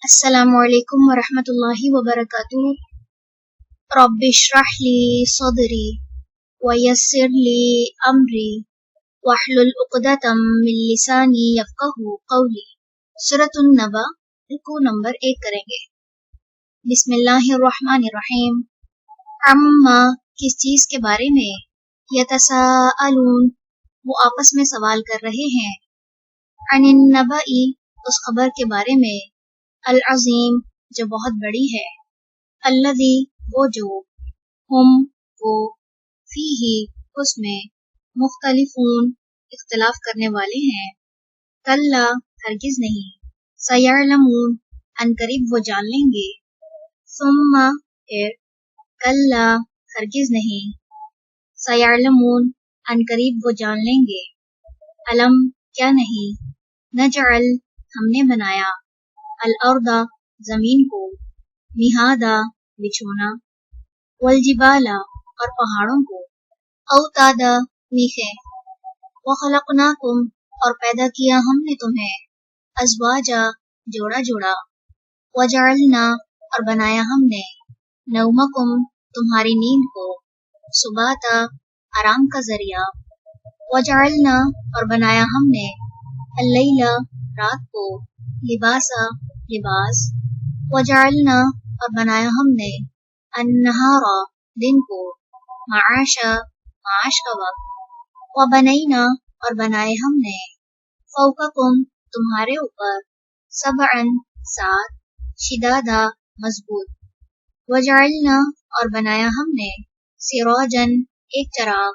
السلام علیکم ورحمۃ اللہ وبرکاتہ۔ رب اشرح لی صدری ویسر لی امری واحلل عقدۃ من لسانی یفقہوا قولی۔ سورۃ النبأ، رکوع نمبر 1 کریں گے۔ بسم اللہ الرحمن الرحیم۔ عما، کس چیز کے بارے میں، یتساءلون، وہ آپس میں سوال کر رہے ہیں، عن النبأ، اس خبر کے بارے میں، العظیم، جو بہت بڑی ہے، الذی، وہ جو، ہم، وہ، فیہ، اس میں، مختلفون، اختلاف کرنے والے ہیں، کلا، ہرگز نہیں، سیعلمون، عنقریب وہ جان لیں گے، ثم، پھر، کلا، ہرگز نہیں، سیعلمون، عنقریب وہ جان لیں گے، علم، کیا نہیں، نجعل، ہم نے بنایا، الارض، زمین کو، مہادا، بچھونا، والجبال، اور پہاڑوں کو، اوتادا، میخیں، وخلقناکم، اور پیدا کیا ہم نے تمہیں، ازواجا، جوڑا جوڑا، وجعلنا، اور بنایا ہم نے، نومکم، تمہاری نیند کو، سباتا، آرام کا ذریعہ، وجعلنا، اور بنایا ہم نے، اللیل، رات کو، لباسا، لباس، وجعلنا، اور بنایا ہم نے، النہار، دن کو، معاشا، معاش کا وقت، وبنینا، اور بنائے ہم نے، فوقکم، تمہارے اوپر، سبعن، 7، شدادا، مضبوط، وجعلنا، اور بنایا ہم نے، سراجن، ایک چراغ،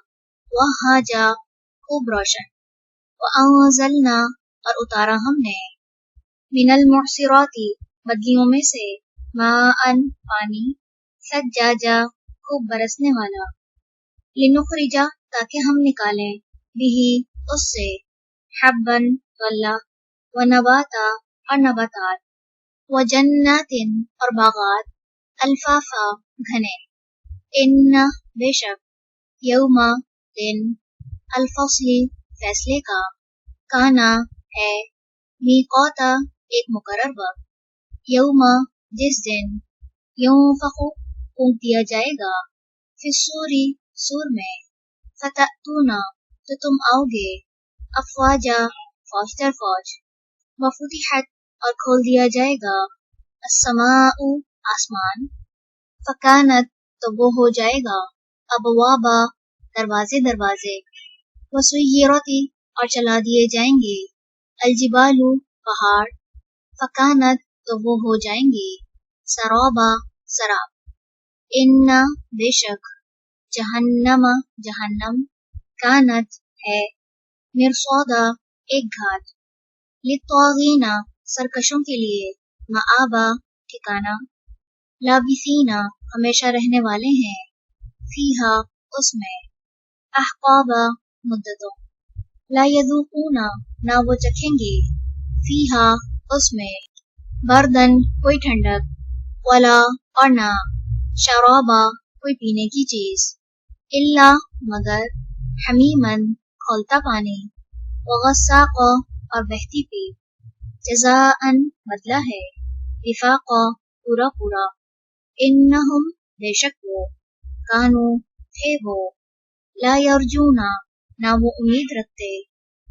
وہاجا، خوب روشن، وانزلنا، اور اتارا ہم نے، من المعصرات، بدلیوں میں سے، ماء، پانی، ثجاجا، خوب برسنے والا، لنخرجا، تاکہ ہم نکالیں، بہ، اس سے، حبن، غلہ، ونباتا، اور نباتات، وجنات، اور باغات، الفافا، گھنے، ان، بے شک، یوم، دن، الفصل، فیصلے کا، کانا، ہے، میقاتا، ایک مقرر وقت، یوم، جس دن، ینفخ، پھونک دیا جائے گا، فی الصور، سور میں، فتأتون، تو تم آؤ گے، افواجا، فوج در فوج، وفتحت، اور کھول دیا جائے گا، السماء، آسمان، فکانت، تو وہ ہو جائے گا، ابوابا، دروازے دروازے، وسیرت، اور چلا دیے جائیں گے، الجبال، پہاڑ، فکانت، تو وہ ہو جائیں گے، سرابا، سراب، ان، بے شک، جہنم، جہنم، کانت، ہے، مرصادا، ایک گھات، للطاغین، سرکشوں کے لیے، مآبا، ٹھکانہ، لابثین، ہمیشہ رہنے والے ہیں، فیہا، اس میں، احقابا، مدتوں، لا یذوقون، نہ وہ چکھیں گے، فیہا، اس میں، بردن، کوئی ٹھنڈک، ولا، اور نہ، شرابا، کوئی پینے کی چیز، الا، مگر، حمیمن، کھولتا پانی، وغساقا، اور بہتی پیپ، جزاءً، بدلہ ہے، وفاقا، پورا پورا، انہم، بے شک وہ، کانو، تھے وہ، لا یرجونا، نہ وہ امید رکھتے،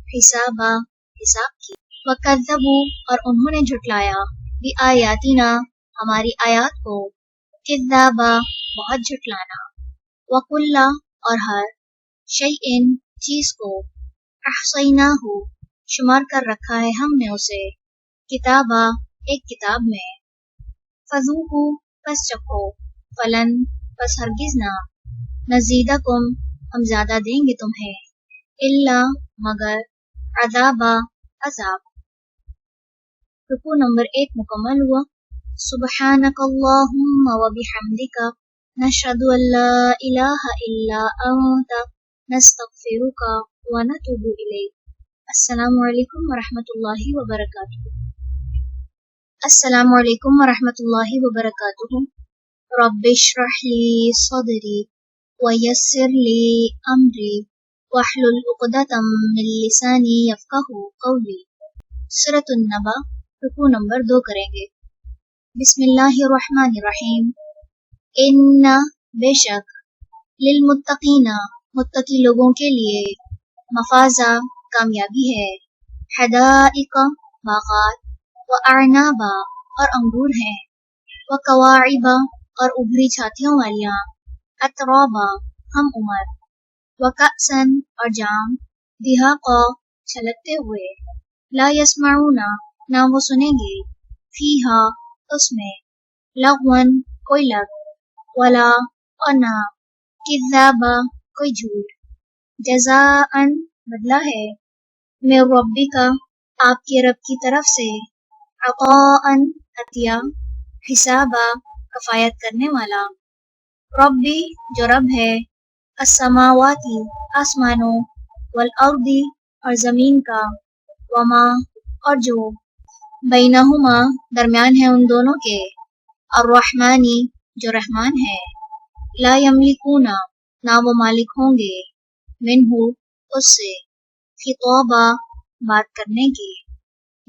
حسابا، حساب کی، وکذبوا، اور انہوں نے جھٹلایا، بآیاتنا، ہماری آیات کو، کذابا، بہت جھٹلانا، وکل، اور ہر، شیء، چیز کو، احصیناہ، شمار کر رکھا ہے ہم نے اسے، کتابا، ایک کتاب میں، فذوقوا، پس چکھو، فلن، پس ہرگز نہ، نزیدکم، ہم زیادہ دیں گے تمہیں، الا، مگر، عذابا، عذاب۔ رکوع نمبر 1 مکمل ہوا۔ سبحانک اللہم وبحمدک، نشہد ان لا الہ الا انت، نستغفرک ونتوب الیک۔ السلام علیکم ورحمۃ اللہ وبرکاتہ۔ السلام علیکم ورحمۃ اللہ وبرکاتہ۔ رب اشرح لی صدری ویسر لی امری واحلل عقدۃ من لسانی یفقہوا قولی۔ سورۃ النبأ، رکوع نمبر 2 کریں گے۔ بسم اللہ الرحمن الرحیم. ان بے شک للمتقین متقی لوگوں کے لیے مفازہ کامیابی ہے. حدائق باغات و اعنابا اور انگور ہیں. و کواعب اور ابھری چھاتیوں والیاں. اترابا ہم عمر. و کأسن اور جام. دہاقا چھلکتے ہوئے. لا یسمعون نہ وہ سنیں گے. فیہا اس میں. لغون کوئی لغو. ولا اور نہ. کذابا کوئی جھوٹ. جزاءً بدلہ ہے. من ربک آپ کے رب کی طرف سے. عطاءً عطیہ. حسابا کفایت کرنے والا. ربی جو رب ہے. السماواتی آسمانوں. والارض اور زمین کا. وما اور جو. بینہما درمیان ہے ان دونوں کے. الرحمانی جو رحمان ہے. لا یملکون نہ وہ مالک ہوں گے. منہ اس سے. خطابا بات کرنے کی.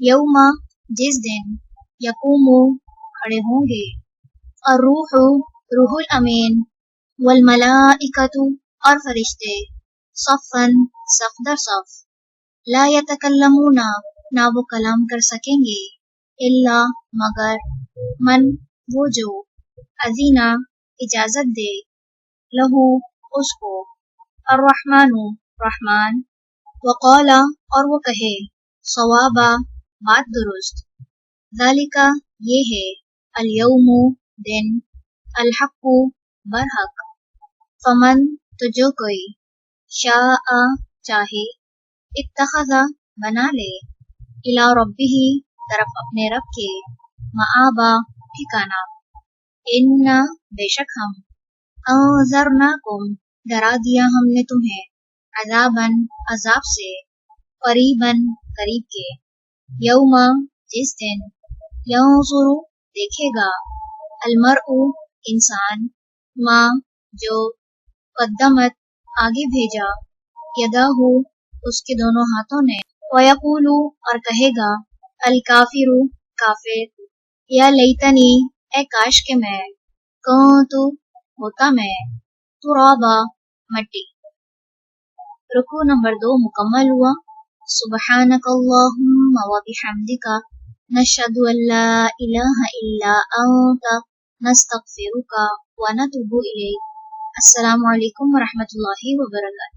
یوم جس دن. یقوم کھڑے ہوں گے. الروح روح الامین. والملائکۃ اور فرشتے. صفاً صف در صف. لا یتکلمون نہ وہ کلام کر سکیں گے. الا مگر. من وہ جو. اذینہ اجازت دے. لہو اس کو. الرحمن رحمان. وقال اور وہ کہے. صوابا بات درست. ذالک یہ ہے. الیوم دن. الحق برحق. فمن تو جو کوئی. شاء چاہے. اتخذ بنا لے. الی ربہ طرف اپنے رب کے. مآبا ٹھکانہ. ان بے شک ہم. انذرناکم ڈرا دیا ہم نے تمہیں. عذاباً عذاب سے. قریباً قریب کے. یوم جس دن. ینظر دیکھے گا. المرء انسان. ما جو. قدمت آگے بھیجا. یداہ اس کے دونوں ہاتھوں نے. ویقول اور کہے گا. الکافر کافر. یا لیتنی اے کاش کہ میں. کنت ہوتا میں. ترابا مٹی. رکوع نمبر 2 مکمل ہوا. سبحانک اللہم و بحمدک نشہد ان لا الہ الا انت نستغفرک و نتوب الیک. السلام علیکم ورحمۃ اللہ وبرکاتہ.